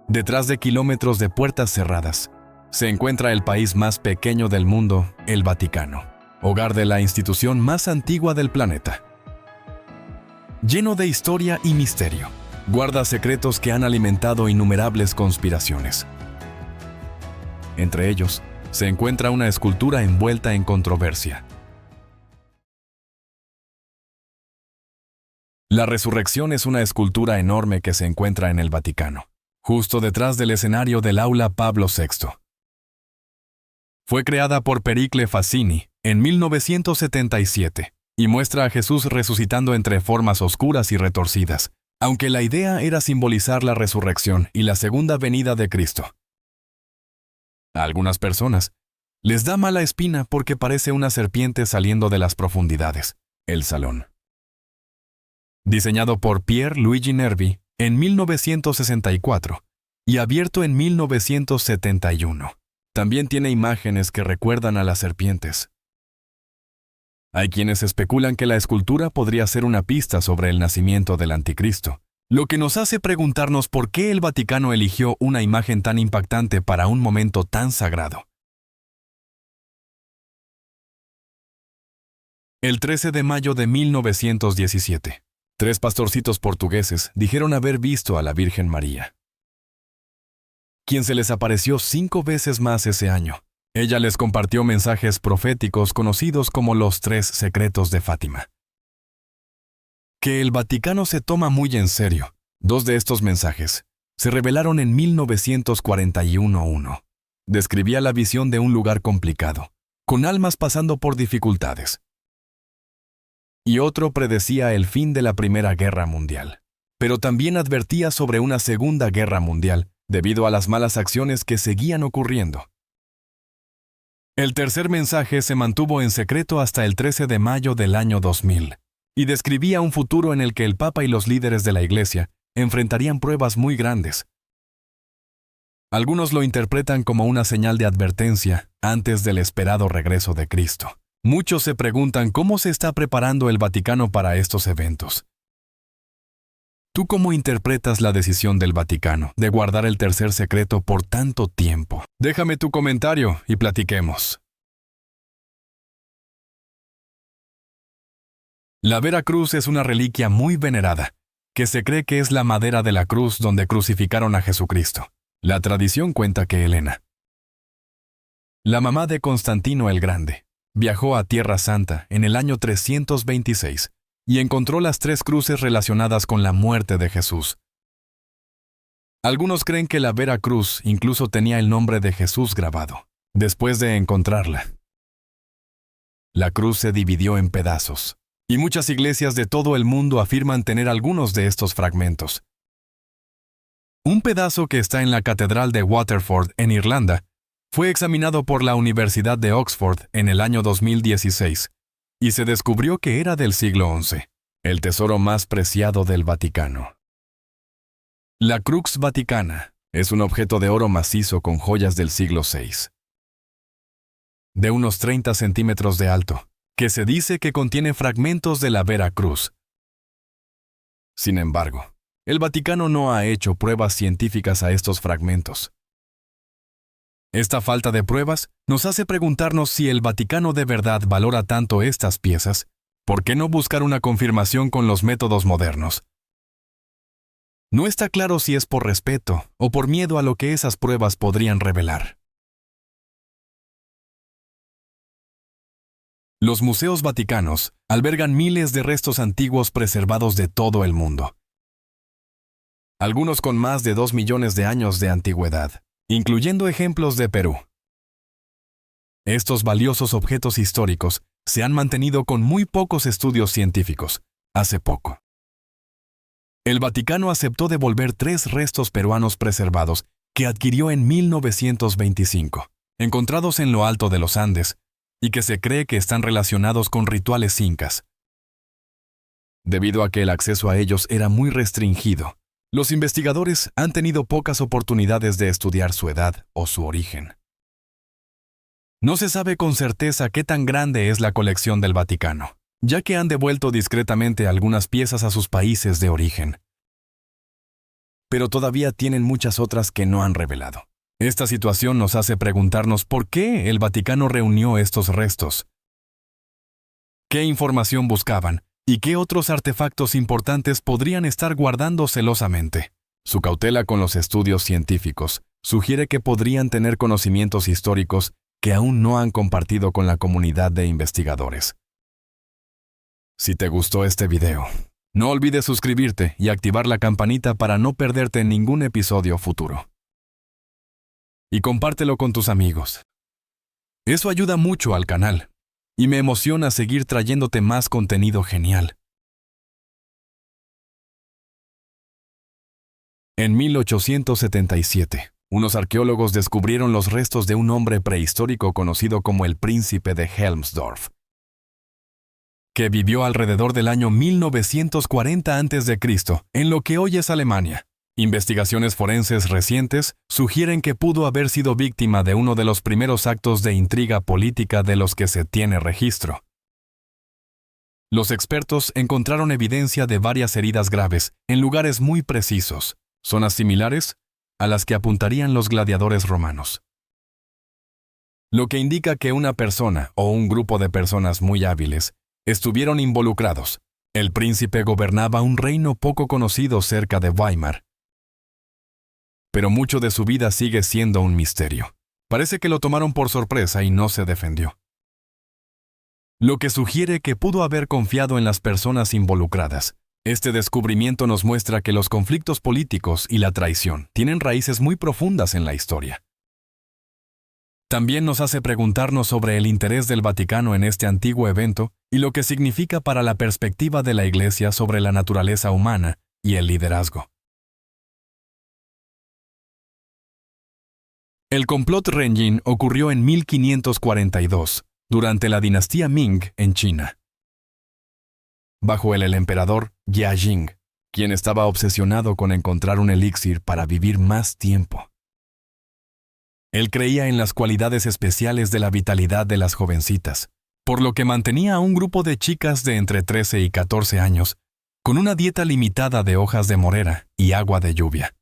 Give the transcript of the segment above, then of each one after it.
Detrás de kilómetros de puertas cerradas, se encuentra el país más pequeño del mundo, el Vaticano, hogar de la institución más antigua del planeta. Lleno de historia y misterio, guarda secretos que han alimentado innumerables conspiraciones. Entre ellos, se encuentra una escultura envuelta en controversia. La Resurrección es una escultura enorme que se encuentra en el Vaticano, justo detrás del escenario del aula Pablo VI. Fue creada por Pericle Fassini en 1977 y muestra a Jesús resucitando entre formas oscuras y retorcidas, aunque la idea era simbolizar la resurrección y la segunda venida de Cristo. A algunas personas les da mala espina porque parece una serpiente saliendo de las profundidades, el salón. Diseñado por Pier Luigi Nervi en 1964 y abierto en 1971. También tiene imágenes que recuerdan a las serpientes. Hay quienes especulan que la escultura podría ser una pista sobre el nacimiento del Anticristo, lo que nos hace preguntarnos por qué el Vaticano eligió una imagen tan impactante para un momento tan sagrado. El 13 de mayo de 1917, 3 pastorcitos portugueses dijeron haber visto a la Virgen María, quien se les apareció 5 veces más ese año. Ella les compartió mensajes proféticos conocidos como los 3 secretos de Fátima. Que el Vaticano se toma muy en serio. 2 de estos mensajes se revelaron en 1941. Describía la visión de un lugar complicado, con almas pasando por dificultades. Y otro predecía el fin de la Primera Guerra Mundial. Pero también advertía sobre una Segunda Guerra Mundial, debido a las malas acciones que seguían ocurriendo. El tercer mensaje se mantuvo en secreto hasta el 13 de mayo del año 2000, y describía un futuro en el que el Papa y los líderes de la Iglesia enfrentarían pruebas muy grandes. Algunos lo interpretan como una señal de advertencia antes del esperado regreso de Cristo. Muchos se preguntan cómo se está preparando el Vaticano para estos eventos. ¿Tú cómo interpretas la decisión del Vaticano de guardar el tercer secreto por tanto tiempo? Déjame tu comentario y platiquemos. La Vera Cruz es una reliquia muy venerada, que se cree que es la madera de la cruz donde crucificaron a Jesucristo. La tradición cuenta que Helena, la mamá de Constantino el Grande, viajó a Tierra Santa en el año 326 y encontró las 3 cruces relacionadas con la muerte de Jesús. Algunos creen que la Vera Cruz incluso tenía el nombre de Jesús grabado. Después de encontrarla, la cruz se dividió en pedazos, y muchas iglesias de todo el mundo afirman tener algunos de estos fragmentos. Un pedazo que está en la Catedral de Waterford, en Irlanda, fue examinado por la Universidad de Oxford en el año 2016, y se descubrió que era del siglo XI, el tesoro más preciado del Vaticano. La Crux Vaticana es un objeto de oro macizo con joyas del siglo VI, de unos 30 centímetros de alto, que se dice que contiene fragmentos de la Vera Cruz. Sin embargo, el Vaticano no ha hecho pruebas científicas a estos fragmentos. Esta falta de pruebas nos hace preguntarnos si el Vaticano de verdad valora tanto estas piezas. ¿Por qué no buscar una confirmación con los métodos modernos? No está claro si es por respeto o por miedo a lo que esas pruebas podrían revelar. Los museos vaticanos albergan miles de restos antiguos preservados de todo el mundo, algunos con más de 2 millones de años de antigüedad, incluyendo ejemplos de Perú. Estos valiosos objetos históricos se han mantenido con muy pocos estudios científicos. Hace poco, el Vaticano aceptó devolver 3 restos peruanos preservados que adquirió en 1925, encontrados en lo alto de los Andes, y que se cree que están relacionados con rituales incas. Debido a que el acceso a ellos era muy restringido, los investigadores han tenido pocas oportunidades de estudiar su edad o su origen. No se sabe con certeza qué tan grande es la colección del Vaticano, ya que han devuelto discretamente algunas piezas a sus países de origen. pero todavía tienen muchas otras que no han revelado. Esta situación nos hace preguntarnos por qué el Vaticano reunió estos restos, qué información buscaban y qué otros artefactos importantes podrían estar guardando celosamente. Su cautela con los estudios científicos sugiere que podrían tener conocimientos históricos que aún no han compartido con la comunidad de investigadores. Si te gustó este video, no olvides suscribirte y activar la campanita para no perderte ningún episodio futuro. Y compártelo con tus amigos. Eso ayuda mucho al canal y me emociona seguir trayéndote más contenido genial. En 1877, unos arqueólogos descubrieron los restos de un hombre prehistórico conocido como el Príncipe de Helmsdorf, que vivió alrededor del año 1940 a.C., en lo que hoy es Alemania. Investigaciones forenses recientes sugieren que pudo haber sido víctima de uno de los primeros actos de intriga política de los que se tiene registro. Los expertos encontraron evidencia de varias heridas graves en lugares muy precisos, zonas similares a las que apuntarían los gladiadores romanos. Lo que indica que una persona o un grupo de personas muy hábiles estuvieron involucrados. El príncipe gobernaba un reino poco conocido cerca de Weimar, pero mucho de su vida sigue siendo un misterio. Parece que lo tomaron por sorpresa y no se defendió, lo que sugiere que pudo haber confiado en las personas involucradas. Este descubrimiento nos muestra que los conflictos políticos y la traición tienen raíces muy profundas en la historia. También nos hace preguntarnos sobre el interés del Vaticano en este antiguo evento y lo que significa para la perspectiva de la Iglesia sobre la naturaleza humana y el liderazgo. El complot Renjin ocurrió en 1542, durante la dinastía Ming en China, bajo el emperador Jia Jing, quien estaba obsesionado con encontrar un elixir para vivir más tiempo. Él creía en las cualidades especiales de la vitalidad de las jovencitas, por lo que mantenía a un grupo de chicas de entre 13 y 14 años con una dieta limitada de hojas de morera y agua de lluvia.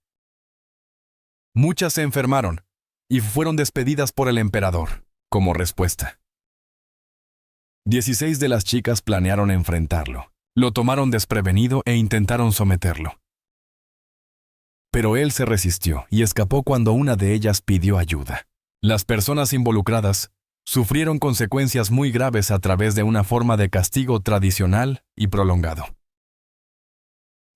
Muchas se enfermaron y fueron despedidas por el emperador como respuesta. 16 de las chicas planearon enfrentarlo. Lo tomaron desprevenido e intentaron someterlo. Pero él se resistió y escapó cuando una de ellas pidió ayuda. Las personas involucradas sufrieron consecuencias muy graves a través de una forma de castigo tradicional y prolongado.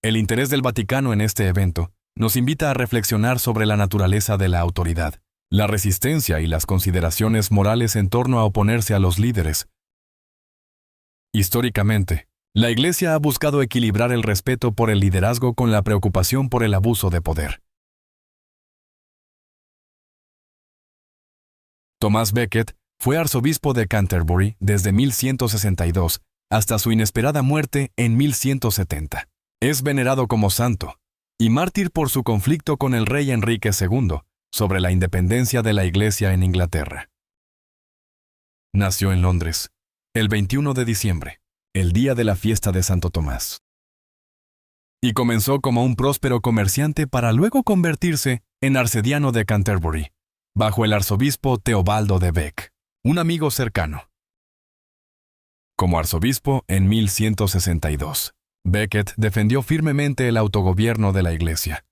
El interés del Vaticano en este evento nos invita a reflexionar sobre la naturaleza de la autoridad, la resistencia y las consideraciones morales en torno a oponerse a los líderes. Históricamente, la Iglesia ha buscado equilibrar el respeto por el liderazgo con la preocupación por el abuso de poder. Thomas Becket fue arzobispo de Canterbury desde 1162 hasta su inesperada muerte en 1170. Es venerado como santo y mártir por su conflicto con el rey Enrique II sobre la independencia de la Iglesia en Inglaterra. Nació en Londres, el 21 de diciembre, el día de la fiesta de Santo Tomás. Y comenzó como un próspero comerciante para luego convertirse en arcediano de Canterbury, bajo el arzobispo Teobaldo de Beck, un amigo cercano. Como arzobispo en 1162, Becket defendió firmemente el autogobierno de la Iglesia,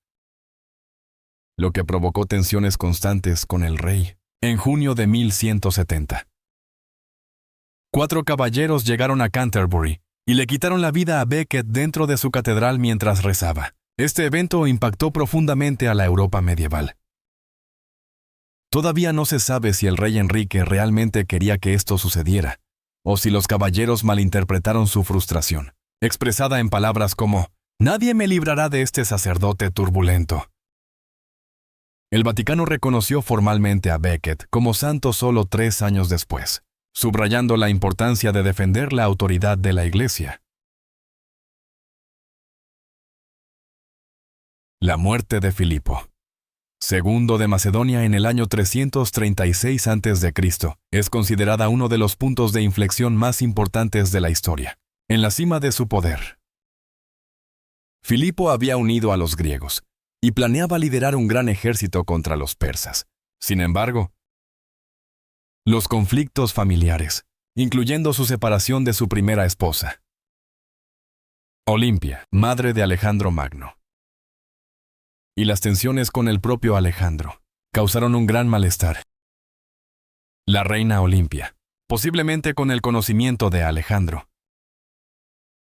lo que provocó tensiones constantes con el rey. En junio de 1170, 4 caballeros llegaron a Canterbury y le quitaron la vida a Becket dentro de su catedral mientras rezaba. Este evento impactó profundamente a la Europa medieval. Todavía no se sabe si el rey Enrique realmente quería que esto sucediera, o si los caballeros malinterpretaron su frustración, expresada en palabras como «Nadie me librará de este sacerdote turbulento». El Vaticano reconoció formalmente a Becket como santo solo 3 años después, subrayando la importancia de defender la autoridad de la Iglesia. La muerte de Filipo, segundo de Macedonia en el año 336 a.C., es considerada uno de los puntos de inflexión más importantes de la historia, en la cima de su poder. Filipo había unido a los griegos y planeaba liderar un gran ejército contra los persas. Sin embargo, los conflictos familiares, incluyendo su separación de su primera esposa, Olimpia, madre de Alejandro Magno, y las tensiones con el propio Alejandro, causaron un gran malestar. La reina Olimpia, posiblemente con el conocimiento de Alejandro,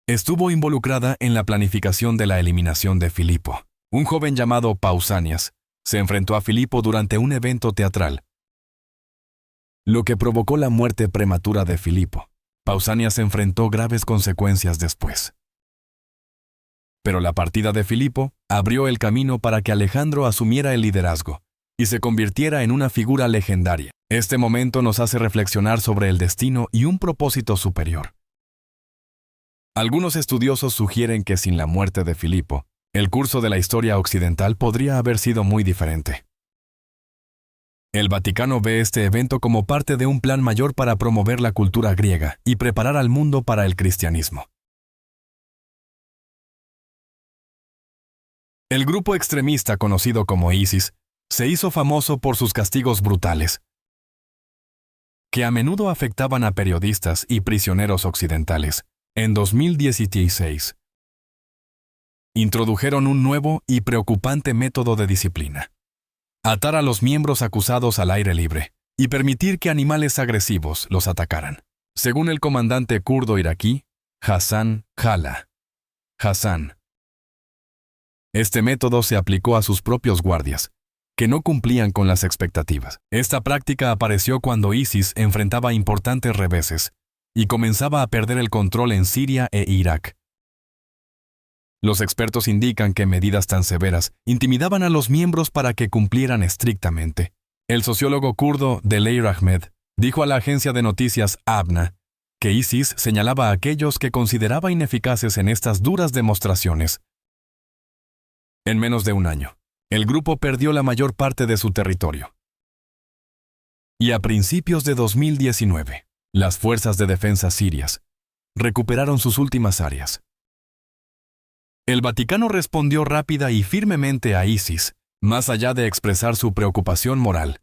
estuvo involucrada en la planificación de la eliminación de Filipo. Un joven llamado Pausanias se enfrentó a Filipo durante un evento teatral, lo que provocó la muerte prematura de Filipo. Pausanias enfrentó graves consecuencias después. Pero la partida de Filipo abrió el camino para que Alejandro asumiera el liderazgo y se convirtiera en una figura legendaria. Este momento nos hace reflexionar sobre el destino y un propósito superior. Algunos estudiosos sugieren que sin la muerte de Filipo, el curso de la historia occidental podría haber sido muy diferente. El Vaticano ve este evento como parte de un plan mayor para promover la cultura griega y preparar al mundo para el cristianismo. El grupo extremista conocido como ISIS se hizo famoso por sus castigos brutales, que a menudo afectaban a periodistas y prisioneros occidentales. En 2016, introdujeron un nuevo y preocupante método de disciplina: atar a los miembros acusados al aire libre y permitir que animales agresivos los atacaran. Según el comandante kurdo iraquí, Hassan Hala Hassan, este método se aplicó a sus propios guardias, que no cumplían con las expectativas. Esta práctica apareció cuando ISIS enfrentaba importantes reveses y comenzaba a perder el control en Siria e Irak. Los expertos indican que medidas tan severas intimidaban a los miembros para que cumplieran estrictamente. El sociólogo kurdo Delir Ahmed dijo a la agencia de noticias ABNA que ISIS señalaba a aquellos que consideraba ineficaces en estas duras demostraciones. En menos de un año, el grupo perdió la mayor parte de su territorio. Y a principios de 2019, las fuerzas de defensa sirias recuperaron sus últimas áreas. El Vaticano respondió rápida y firmemente a ISIS, más allá de expresar su preocupación moral.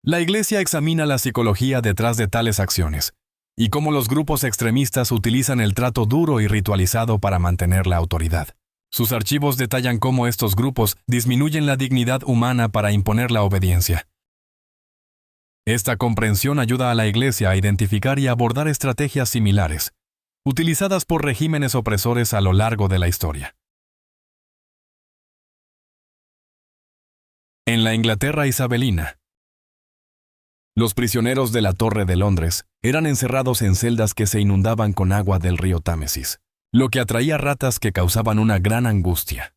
La Iglesia examina la psicología detrás de tales acciones y cómo los grupos extremistas utilizan el trato duro y ritualizado para mantener la autoridad. Sus archivos detallan cómo estos grupos disminuyen la dignidad humana para imponer la obediencia. Esta comprensión ayuda a la Iglesia a identificar y abordar estrategias similares, utilizadas por regímenes opresores a lo largo de la historia. En la Inglaterra isabelina, los prisioneros de la Torre de Londres eran encerrados en celdas que se inundaban con agua del río Támesis, lo que atraía ratas que causaban una gran angustia.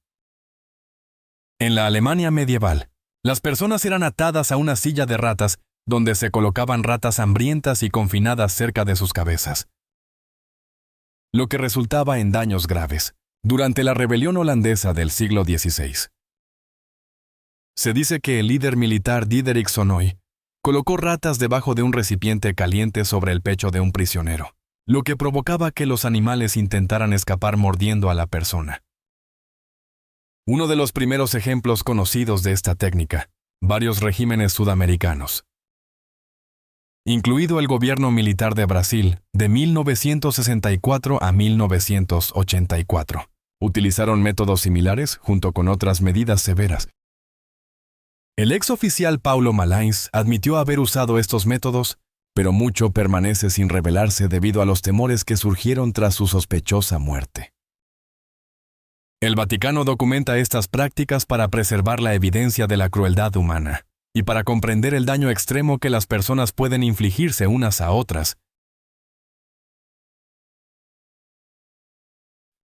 En la Alemania medieval, las personas eran atadas a una silla de ratas donde se colocaban ratas hambrientas y confinadas cerca de sus cabezas, lo que resultaba en daños graves. Durante la rebelión holandesa del siglo XVI, se dice que el líder militar Diederik Sonoy colocó ratas debajo de un recipiente caliente sobre el pecho de un prisionero, lo que provocaba que los animales intentaran escapar mordiendo a la persona. Uno de los primeros ejemplos conocidos de esta técnica, varios regímenes sudamericanos, incluido el gobierno militar de Brasil de 1964 a 1984, utilizaron métodos similares junto con otras medidas severas. El ex oficial Paulo Malais admitió haber usado estos métodos, pero mucho permanece sin revelarse debido a los temores que surgieron tras su sospechosa muerte. El Vaticano documenta estas prácticas para preservar la evidencia de la crueldad humana y para comprender el daño extremo que las personas pueden infligirse unas a otras.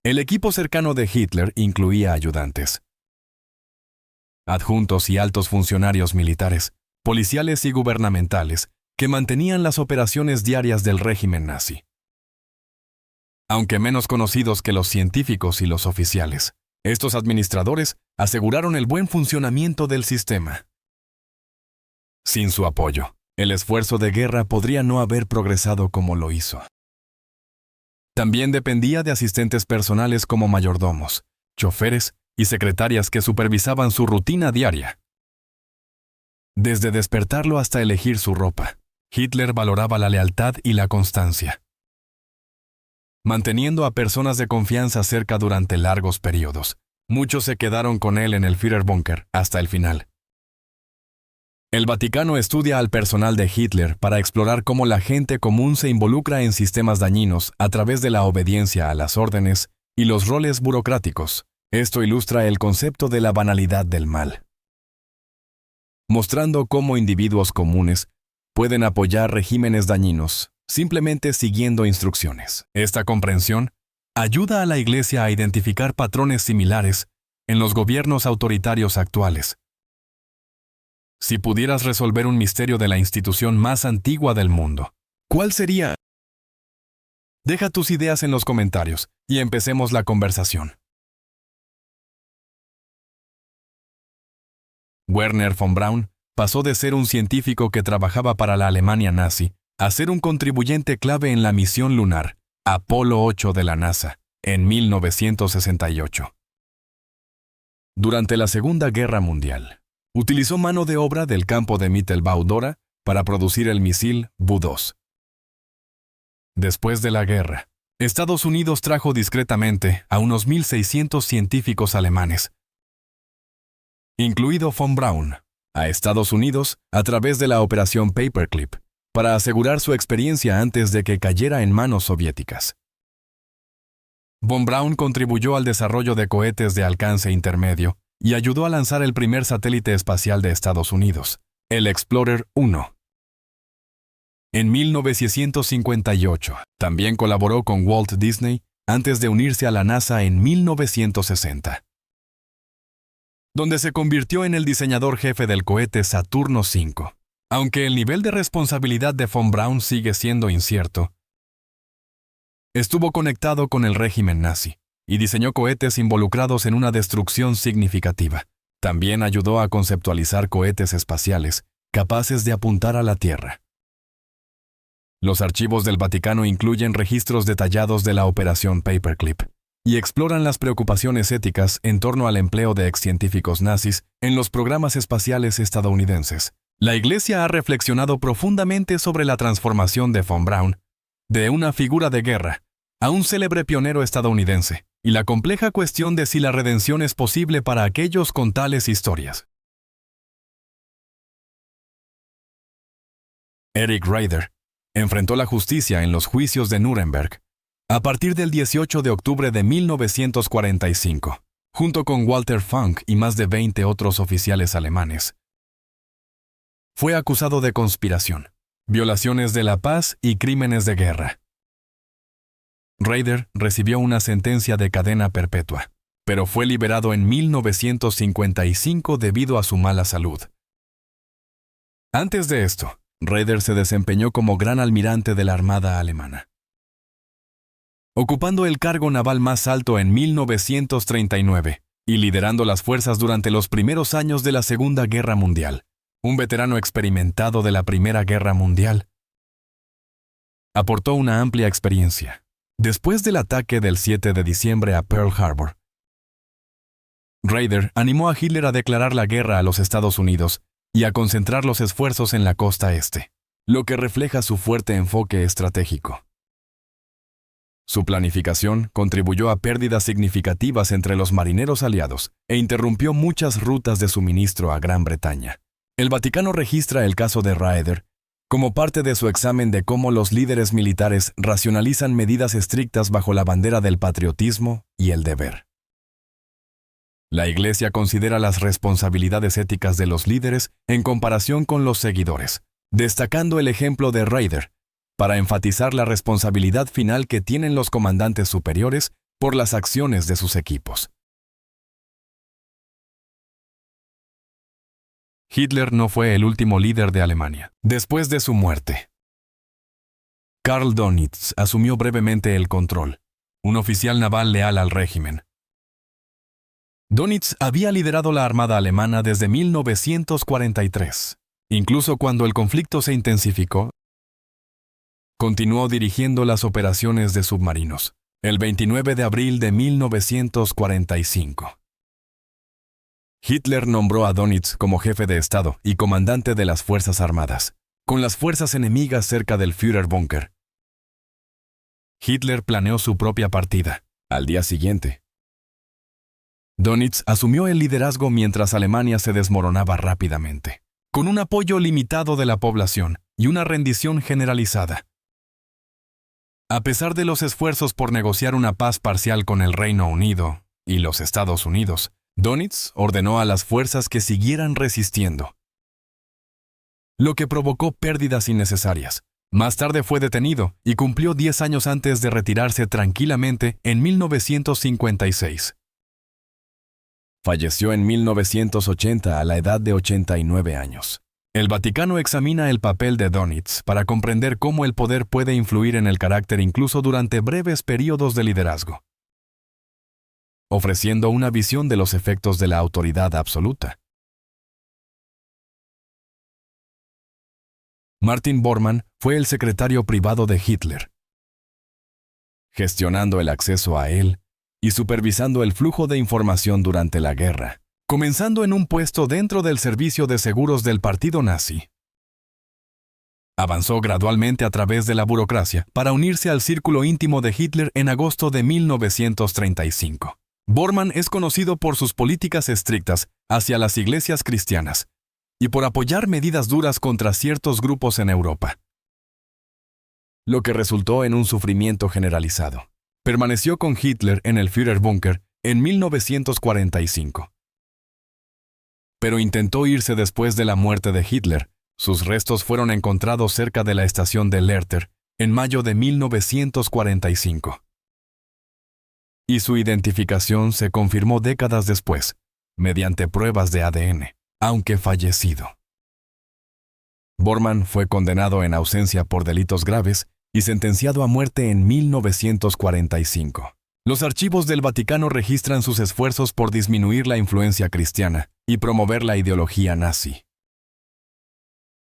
El equipo cercano de Hitler incluía ayudantes, adjuntos y altos funcionarios militares, policiales y gubernamentales que mantenían las operaciones diarias del régimen nazi. Aunque menos conocidos que los científicos y los oficiales, estos administradores aseguraron el buen funcionamiento del sistema. Sin su apoyo, el esfuerzo de guerra podría no haber progresado como lo hizo. También dependía de asistentes personales como mayordomos, choferes y secretarias que supervisaban su rutina diaria. Desde despertarlo hasta elegir su ropa, Hitler valoraba la lealtad y la constancia, manteniendo a personas de confianza cerca durante largos periodos. Muchos se quedaron con él en el Führerbunker hasta el final. El Vaticano estudia al personal de Hitler para explorar cómo la gente común se involucra en sistemas dañinos a través de la obediencia a las órdenes y los roles burocráticos. Esto ilustra el concepto de la banalidad del mal, mostrando cómo individuos comunes pueden apoyar regímenes dañinos simplemente siguiendo instrucciones. Esta comprensión ayuda a la Iglesia a identificar patrones similares en los gobiernos autoritarios actuales. Si pudieras resolver un misterio de la institución más antigua del mundo, ¿cuál sería? Deja tus ideas en los comentarios y empecemos la conversación. Werner von Braun pasó de ser un científico que trabajaba para la Alemania nazi a ser un contribuyente clave en la misión lunar Apolo 8 de la NASA en 1968. Durante la Segunda Guerra Mundial, utilizó mano de obra del campo de Mittelbau-Dora para producir el misil Bu-2. Después de la guerra, Estados Unidos trajo discretamente a unos 1.600 científicos alemanes, incluido von Braun, a Estados Unidos a través de la Operación Paperclip, para asegurar su experiencia antes de que cayera en manos soviéticas. Von Braun contribuyó al desarrollo de cohetes de alcance intermedio y ayudó a lanzar el primer satélite espacial de Estados Unidos, el Explorer 1. En 1958, también colaboró con Walt Disney antes de unirse a la NASA en 1960, donde se convirtió en el diseñador jefe del cohete Saturno V. Aunque el nivel de responsabilidad de von Braun sigue siendo incierto, estuvo conectado con el régimen nazi y diseñó cohetes involucrados en una destrucción significativa. También ayudó a conceptualizar cohetes espaciales capaces de apuntar a la Tierra. Los archivos del Vaticano incluyen registros detallados de la Operación Paperclip y exploran las preocupaciones éticas en torno al empleo de excientíficos nazis en los programas espaciales estadounidenses. La Iglesia ha reflexionado profundamente sobre la transformación de von Braun de una figura de guerra a un célebre pionero estadounidense, y la compleja cuestión de si la redención es posible para aquellos con tales historias. Erich Raeder enfrentó la justicia en los juicios de Nuremberg a partir del 18 de octubre de 1945, junto con Walter Funk y más de 20 otros oficiales alemanes. Fue acusado de conspiración, violaciones de la paz y crímenes de guerra. Raeder recibió una sentencia de cadena perpetua, pero fue liberado en 1955 debido a su mala salud. Antes de esto, Raeder se desempeñó como gran almirante de la Armada alemana, ocupando el cargo naval más alto en 1939 y liderando las fuerzas durante los primeros años de la Segunda Guerra Mundial. Un veterano experimentado de la Primera Guerra Mundial, aportó una amplia experiencia. Después del ataque del 7 de diciembre a Pearl Harbor, Raeder animó a Hitler a declarar la guerra a los Estados Unidos y a concentrar los esfuerzos en la costa este, lo que refleja su fuerte enfoque estratégico. Su planificación contribuyó a pérdidas significativas entre los marineros aliados e interrumpió muchas rutas de suministro a Gran Bretaña. El Vaticano registra el caso de Raeder como parte de su examen de cómo los líderes militares racionalizan medidas estrictas bajo la bandera del patriotismo y el deber. La Iglesia considera las responsabilidades éticas de los líderes en comparación con los seguidores, destacando el ejemplo de Raeder para enfatizar la responsabilidad final que tienen los comandantes superiores por las acciones de sus equipos. Hitler no fue el último líder de Alemania. Después de su muerte, Karl Dönitz asumió brevemente el control, un oficial naval leal al régimen. Dönitz había liderado la Armada alemana desde 1943. Incluso cuando el conflicto se intensificó, continuó dirigiendo las operaciones de submarinos. El 29 de abril de 1945, Hitler nombró a Dönitz como jefe de Estado y comandante de las Fuerzas Armadas, con las fuerzas enemigas cerca del Führerbunker. Hitler planeó su propia partida. Al día siguiente, Dönitz asumió el liderazgo mientras Alemania se desmoronaba rápidamente, con un apoyo limitado de la población y una rendición generalizada. A pesar de los esfuerzos por negociar una paz parcial con el Reino Unido y los Estados Unidos, Dönitz ordenó a las fuerzas que siguieran resistiendo, lo que provocó pérdidas innecesarias. Más tarde fue detenido y cumplió 10 años antes de retirarse tranquilamente en 1956. Falleció en 1980 a la edad de 89 años. El Vaticano examina el papel de Dönitz para comprender cómo el poder puede influir en el carácter incluso durante breves periodos de liderazgo, ofreciendo una visión de los efectos de la autoridad absoluta. Martin Bormann fue el secretario privado de Hitler, gestionando el acceso a él y supervisando el flujo de información durante la guerra, comenzando en un puesto dentro del servicio de seguros del partido nazi. Avanzó gradualmente a través de la burocracia para unirse al círculo íntimo de Hitler en agosto de 1935. Bormann es conocido por sus políticas estrictas hacia las iglesias cristianas y por apoyar medidas duras contra ciertos grupos en Europa, lo que resultó en un sufrimiento generalizado. Permaneció con Hitler en el Führerbunker en 1945. Pero intentó irse después de la muerte de Hitler. Sus restos fueron encontrados cerca de la estación de Lehrter en mayo de 1945. Y su identificación se confirmó décadas después, mediante pruebas de ADN, aunque fallecido. Bormann fue condenado en ausencia por delitos graves y sentenciado a muerte en 1945. Los archivos del Vaticano registran sus esfuerzos por disminuir la influencia cristiana y promover la ideología nazi,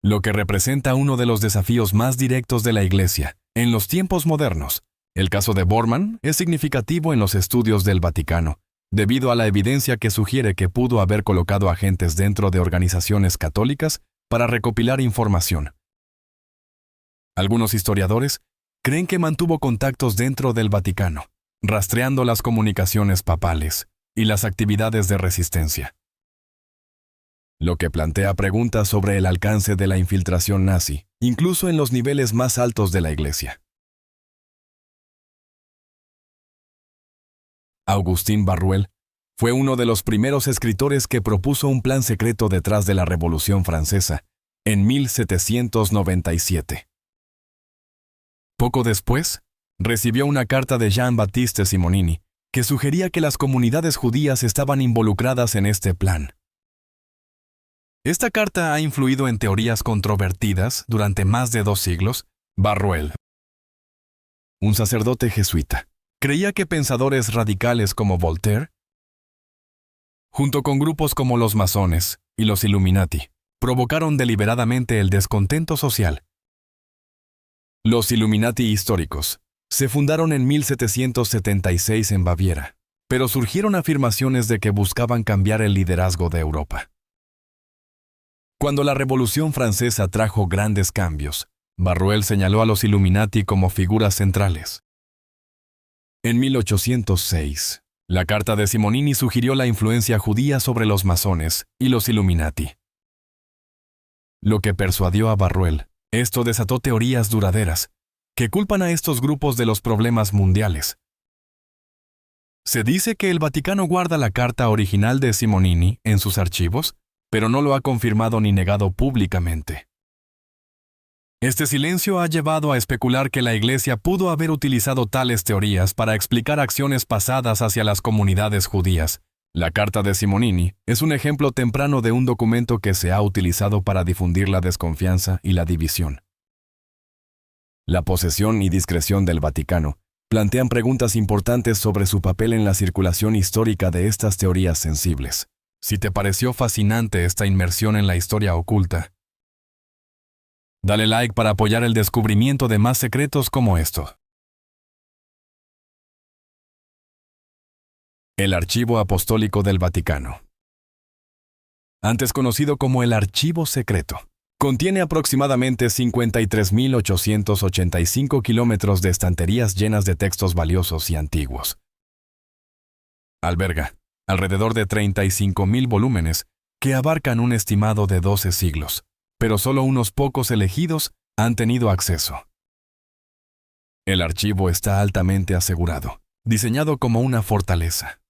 lo que representa uno de los desafíos más directos de la Iglesia en los tiempos modernos. El caso de Bormann es significativo en los estudios del Vaticano, debido a la evidencia que sugiere que pudo haber colocado agentes dentro de organizaciones católicas para recopilar información. Algunos historiadores creen que mantuvo contactos dentro del Vaticano, rastreando las comunicaciones papales y las actividades de resistencia, lo que plantea preguntas sobre el alcance de la infiltración nazi, incluso en los niveles más altos de la Iglesia. Augustin Barruel fue uno de los primeros escritores que propuso un plan secreto detrás de la Revolución Francesa, en 1797. Poco después, recibió una carta de Jean-Baptiste Simonini que sugería que las comunidades judías estaban involucradas en este plan. Esta carta ha influido en teorías controvertidas durante más de 2 siglos. Barruel, un sacerdote jesuita, creía que pensadores radicales como Voltaire, junto con grupos como los masones y los Illuminati, provocaron deliberadamente el descontento social. Los Illuminati históricos se fundaron en 1776 en Baviera, pero surgieron afirmaciones de que buscaban cambiar el liderazgo de Europa. Cuando la Revolución Francesa trajo grandes cambios, Barruel señaló a los Illuminati como figuras centrales. En 1806, la Carta de Simonini sugirió la influencia judía sobre los masones y los Illuminati, lo que persuadió a Barruel. Esto desató teorías duraderas que culpan a estos grupos de los problemas mundiales. Se dice que el Vaticano guarda la carta original de Simonini en sus archivos, pero no lo ha confirmado ni negado públicamente. Este silencio ha llevado a especular que la Iglesia pudo haber utilizado tales teorías para explicar acciones pasadas hacia las comunidades judías. La Carta de Simonini es un ejemplo temprano de un documento que se ha utilizado para difundir la desconfianza y la división. La posesión y discreción del Vaticano plantean preguntas importantes sobre su papel en la circulación histórica de estas teorías sensibles. Si te pareció fascinante esta inmersión en la historia oculta, dale like para apoyar el descubrimiento de más secretos como esto. El Archivo Apostólico del Vaticano. antes conocido como el Archivo Secreto. Contiene aproximadamente 53.885 kilómetros de estanterías llenas de textos valiosos y antiguos. Alberga alrededor de 35.000 volúmenes que abarcan un estimado de 12 siglos, pero solo unos pocos elegidos han tenido acceso. El archivo está altamente asegurado, diseñado como una fortaleza.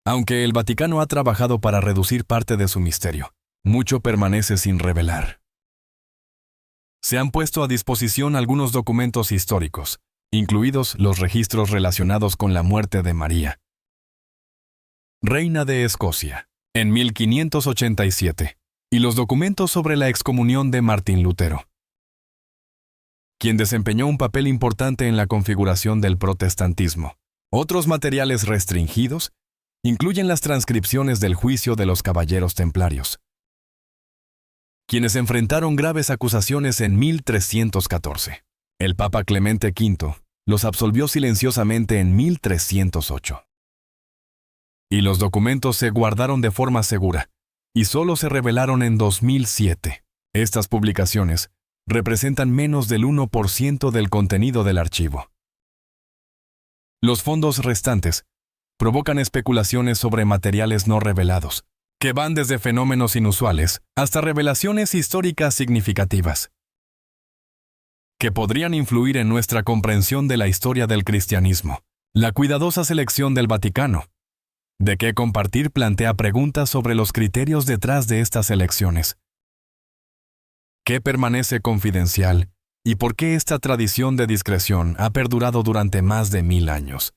Aunque el Vaticano ha trabajado para reducir parte de su misterio, mucho permanece sin revelar. Se han puesto a disposición algunos documentos históricos, incluidos los registros relacionados con la muerte de María, reina de Escocia, en 1587, y los documentos sobre la excomunión de Martín Lutero, quien desempeñó un papel importante en la configuración del protestantismo. Otros materiales restringidos incluyen las transcripciones del juicio de los caballeros templarios, quienes enfrentaron graves acusaciones en 1314. El Papa Clemente V los absolvió silenciosamente en 1308. Y los documentos se guardaron de forma segura, y solo se revelaron en 2007. Estas publicaciones representan menos del 1% del contenido del archivo. Los fondos restantes provocan especulaciones sobre materiales no revelados, que van desde fenómenos inusuales hasta revelaciones históricas significativas, que podrían influir en nuestra comprensión de la historia del cristianismo. La cuidadosa selección del Vaticano de qué compartir plantea preguntas sobre los criterios detrás de estas elecciones. ¿Qué permanece confidencial y por qué esta tradición de discreción ha perdurado durante más de 1000 años?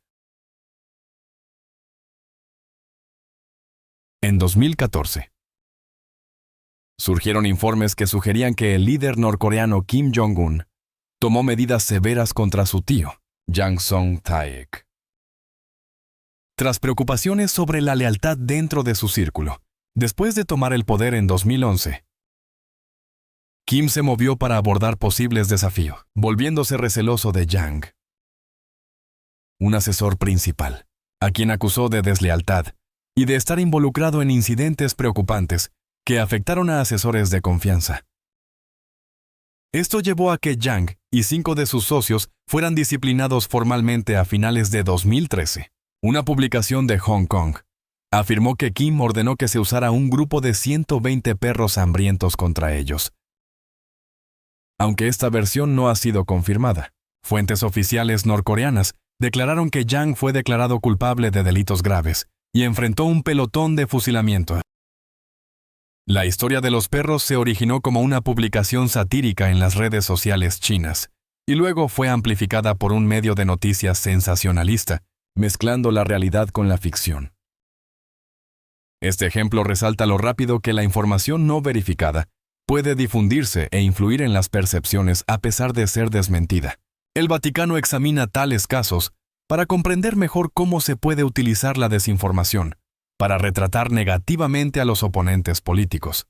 En 2014, surgieron informes que sugerían que el líder norcoreano Kim Jong-un tomó medidas severas contra su tío, Jang Song-taek, tras preocupaciones sobre la lealtad dentro de su círculo. Después de tomar el poder en 2011, Kim se movió para abordar posibles desafíos, volviéndose receloso de Jang, un asesor principal, a quien acusó de deslealtad y de estar involucrado en incidentes preocupantes que afectaron a asesores de confianza. Esto llevó a que Jang y 5 de sus socios fueran disciplinados formalmente a finales de 2013. Una publicación de Hong Kong afirmó que Kim ordenó que se usara un grupo de 120 perros hambrientos contra ellos. Aunque esta versión no ha sido confirmada, fuentes oficiales norcoreanas declararon que Jang fue declarado culpable de delitos graves y enfrentó un pelotón de fusilamiento. La historia de los perros se originó como una publicación satírica en las redes sociales chinas, y luego fue amplificada por un medio de noticias sensacionalista, mezclando la realidad con la ficción. Este ejemplo resalta lo rápido que la información no verificada puede difundirse e influir en las percepciones a pesar de ser desmentida. El Vaticano examina tales casos para comprender mejor cómo se puede utilizar la desinformación para retratar negativamente a los oponentes políticos.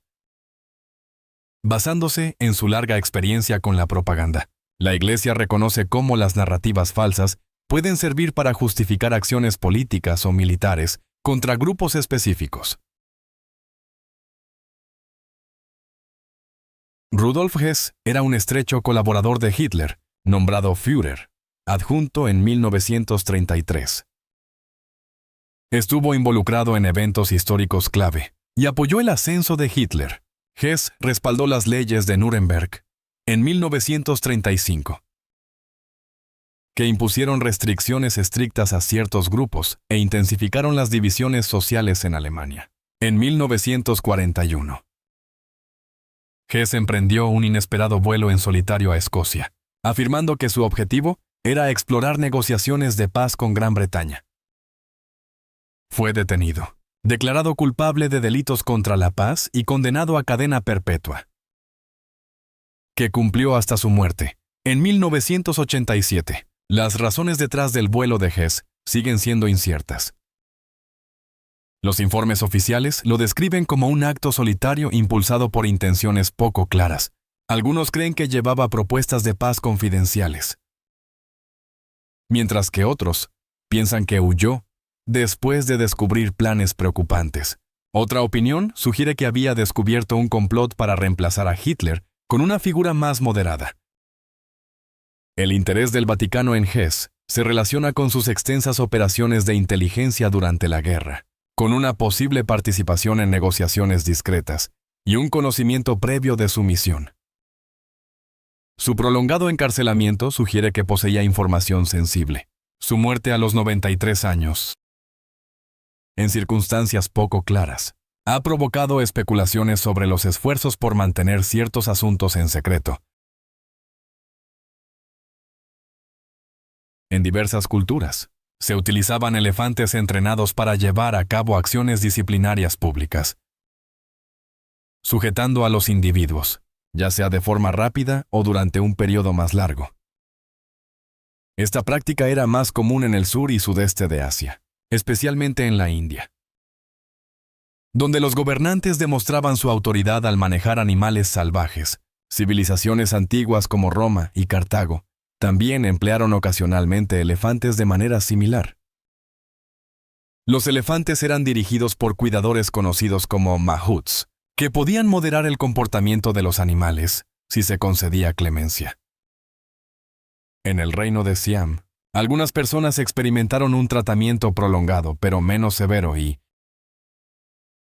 Basándose en su larga experiencia con la propaganda, la Iglesia reconoce cómo las narrativas falsas pueden servir para justificar acciones políticas o militares contra grupos específicos. Rudolf Hess era un estrecho colaborador de Hitler, nombrado Führer, adjunto en 1933. Estuvo involucrado en eventos históricos clave y apoyó el ascenso de Hitler. Hess respaldó las leyes de Nuremberg en 1935, que impusieron restricciones estrictas a ciertos grupos e intensificaron las divisiones sociales en Alemania. En 1941, Hess emprendió un inesperado vuelo en solitario a Escocia, afirmando que su objetivo era explorar negociaciones de paz con Gran Bretaña. Fue detenido, declarado culpable de delitos contra la paz y condenado a cadena perpetua, que cumplió hasta su muerte, en 1987. Las razones detrás del vuelo de Hess siguen siendo inciertas. Los informes oficiales lo describen como un acto solitario impulsado por intenciones poco claras. Algunos creen que llevaba propuestas de paz confidenciales, mientras que otros piensan que huyó después de descubrir planes preocupantes Otra opinión sugiere que había descubierto un complot para reemplazar a Hitler con una figura más moderada. El interés del Vaticano en Hess se relaciona con sus extensas operaciones de inteligencia durante la guerra, con una posible participación en negociaciones discretas y un conocimiento previo de su misión. Su prolongado encarcelamiento sugiere que poseía información sensible. Su muerte a los 93 años, en circunstancias poco claras, ha provocado especulaciones sobre los esfuerzos por mantener ciertos asuntos en secreto. En diversas culturas, se utilizaban elefantes entrenados para llevar a cabo acciones disciplinarias públicas, sujetando a los individuos, ya sea de forma rápida o durante un periodo más largo. Esta práctica era más común en el sur y sudeste de Asia, especialmente en la India, donde los gobernantes demostraban su autoridad al manejar animales salvajes. Civilizaciones antiguas como Roma y Cartago también emplearon ocasionalmente elefantes de manera similar. Los elefantes eran dirigidos por cuidadores conocidos como mahouts, que podían moderar el comportamiento de los animales si se concedía clemencia. En el reino de Siam, algunas personas experimentaron un tratamiento prolongado pero menos severo y,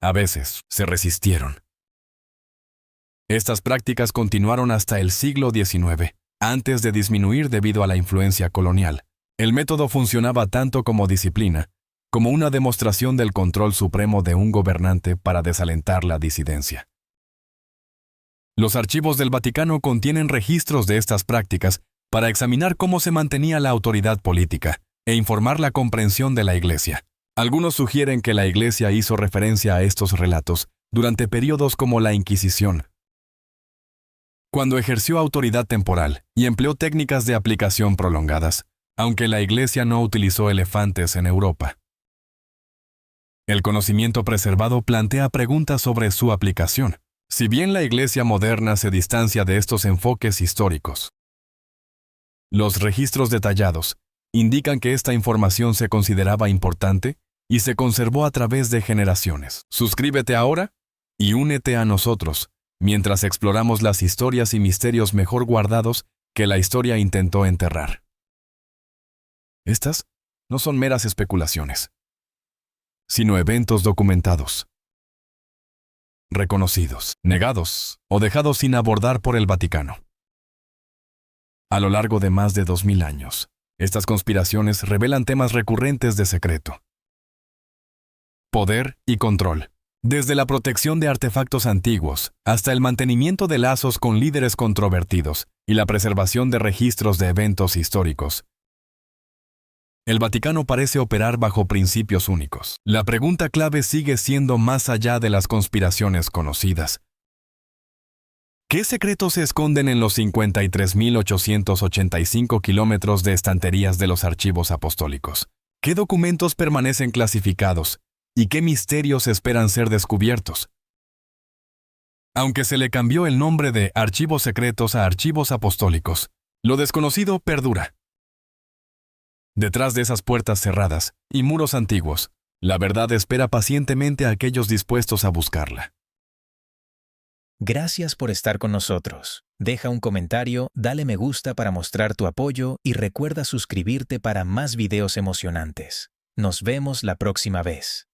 a veces, se resistieron. Estas prácticas continuaron hasta el siglo XIX, antes de disminuir debido a la influencia colonial. El método funcionaba tanto como disciplina, como una demostración del control supremo de un gobernante para desalentar la disidencia. Los archivos del Vaticano contienen registros de estas prácticas para examinar cómo se mantenía la autoridad política e informar la comprensión de la Iglesia. Algunos sugieren que la Iglesia hizo referencia a estos relatos durante periodos como la Inquisición, cuando ejerció autoridad temporal y empleó técnicas de aplicación prolongadas, aunque la Iglesia no utilizó elefantes en Europa. El conocimiento preservado plantea preguntas sobre su aplicación, si bien la Iglesia moderna se distancia de estos enfoques históricos. Los registros detallados indican que esta información se consideraba importante y se conservó a través de generaciones. Suscríbete ahora y únete a nosotros mientras exploramos las historias y misterios mejor guardados que la historia intentó enterrar. Estas no son meras especulaciones, sino eventos documentados, reconocidos, negados o dejados sin abordar por el Vaticano. A lo largo de más de 2000 años, estas conspiraciones revelan temas recurrentes de secreto, poder y control, desde la protección de artefactos antiguos hasta el mantenimiento de lazos con líderes controvertidos y la preservación de registros de eventos históricos. El Vaticano parece operar bajo principios únicos. La pregunta clave sigue siendo más allá de las conspiraciones conocidas. ¿Qué secretos se esconden en los 53.885 kilómetros de estanterías de los archivos apostólicos? ¿Qué documentos permanecen clasificados? ¿Y qué misterios esperan ser descubiertos? Aunque se le cambió el nombre de archivos secretos a archivos apostólicos, lo desconocido perdura. Detrás de esas puertas cerradas y muros antiguos, la verdad espera pacientemente a aquellos dispuestos a buscarla. Gracias por estar con nosotros. Deja un comentario, dale me gusta para mostrar tu apoyo y recuerda suscribirte para más videos emocionantes. Nos vemos la próxima vez.